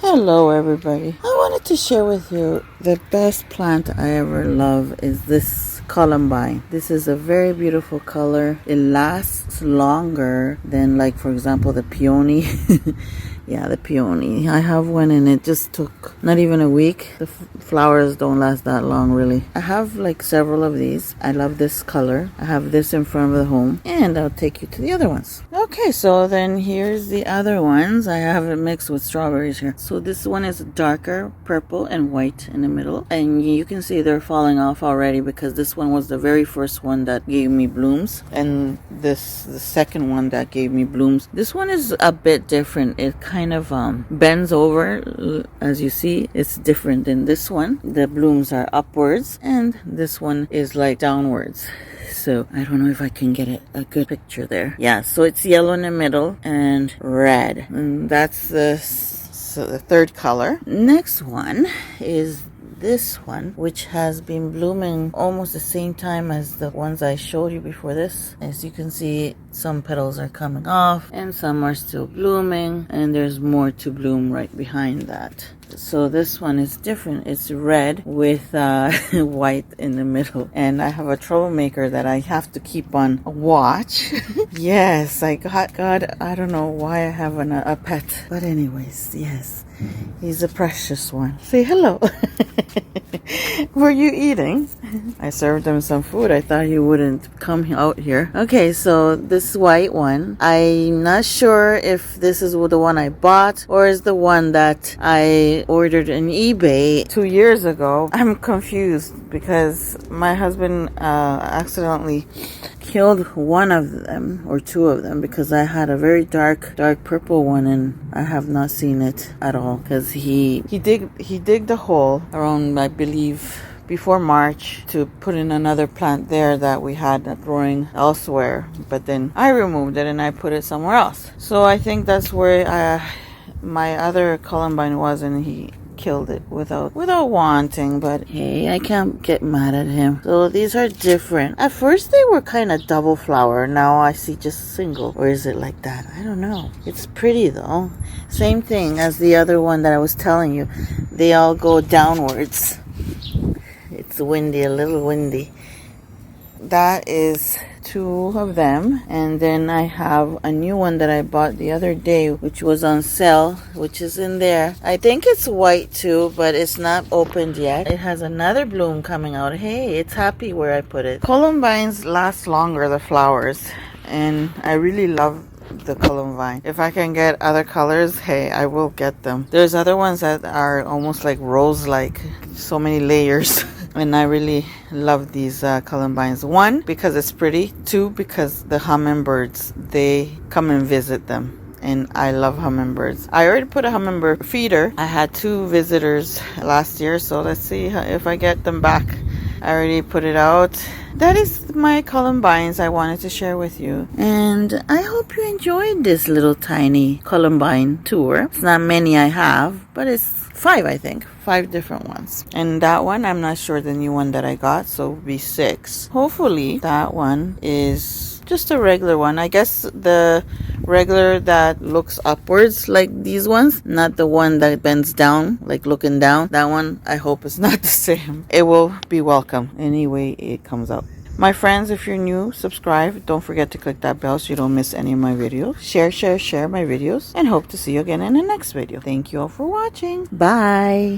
Hello everybody. I wanted to share with you the best plant I ever love is this columbine. This is a very beautiful color. It lasts longer than, like, for example, the peony. Yeah, the peony. I have one and it just took not even a week. The flowers don't last that long, really. I have like several of these. I love this color. I have this in front of the home and I'll take you to the other ones. Okay, so then here's the other ones. I have it mixed with strawberries here. So this one is darker purple and white in the middle. And you can see they're falling off already because this one was the very first one that gave me blooms. And this, the second one that gave me blooms. This one is a bit different. It kind of bends over. As you see, it's different than this one. The blooms are upwards and this one is like downwards. So I don't know if I can get a good picture there. Yeah, so it's yellow in the middle and red. And that's the third color. Next one is this one, which has been blooming almost the same time as the ones I showed you before this. As you can see, some petals are coming off and some are still blooming, and there's more to bloom right behind that. So this one is different. It's red with white in the middle. And I have a troublemaker that I have to keep on watch. Yes, I got God, I don't know why I have a pet. But anyways, yes, he's a precious one. Say hello. Were you eating? I served him some food. I thought he wouldn't come out here. Okay, so this white one, I'm not sure if this is the one I bought or is the one that I ordered on eBay 2 years ago. I'm confused because my husband accidentally killed one of them or two of them because I had a very dark purple one and I have not seen it at all because he digged a hole around, I believe, before March to put in another plant there that we had growing elsewhere, but then I removed it and I put it somewhere else. So I think that's where my other columbine was, and he killed it without wanting. But hey, I can't get mad at him. So these are different. At first they were kind of double flower. Now I see just single. Or is it like that? I don't know. It's pretty though. Same thing as the other one that I was telling you. They all go downwards. It's windy, a little windy. That is two of them, and then I have a new one that I bought the other day which was on sale, which is in there. I think it's white too, but it's not opened yet. It has another bloom coming out. Hey, it's happy where I put it. Columbines last longer, the flowers, and I really love the columbine. If I can get other colors, hey, I will get them. There's other ones that are almost like rose-like, so many layers. And I really love these columbines. One, because it's pretty. Two, because the hummingbirds, they come and visit them. And I love hummingbirds. I already put a hummingbird feeder. I had 2 visitors last year, so let's see if I get them back. I already put it out. That is my columbines I wanted to share with you. And I hope you enjoyed this little tiny columbine tour. It's not many I have, but it's 5, I think. 5 different ones. And that one, I'm not sure the new one that I got, so it'll be 6. Hopefully that one is just a regular one. I guess the regular that looks upwards like these ones, not the one that bends down, like looking down. That one, I hope is not the same. It will be welcome any way it comes out. My friends, if you're new, subscribe. Don't forget to click that bell so you don't miss any of my videos. Share my videos, and hope to see you again in the next video. Thank you all for watching. Bye.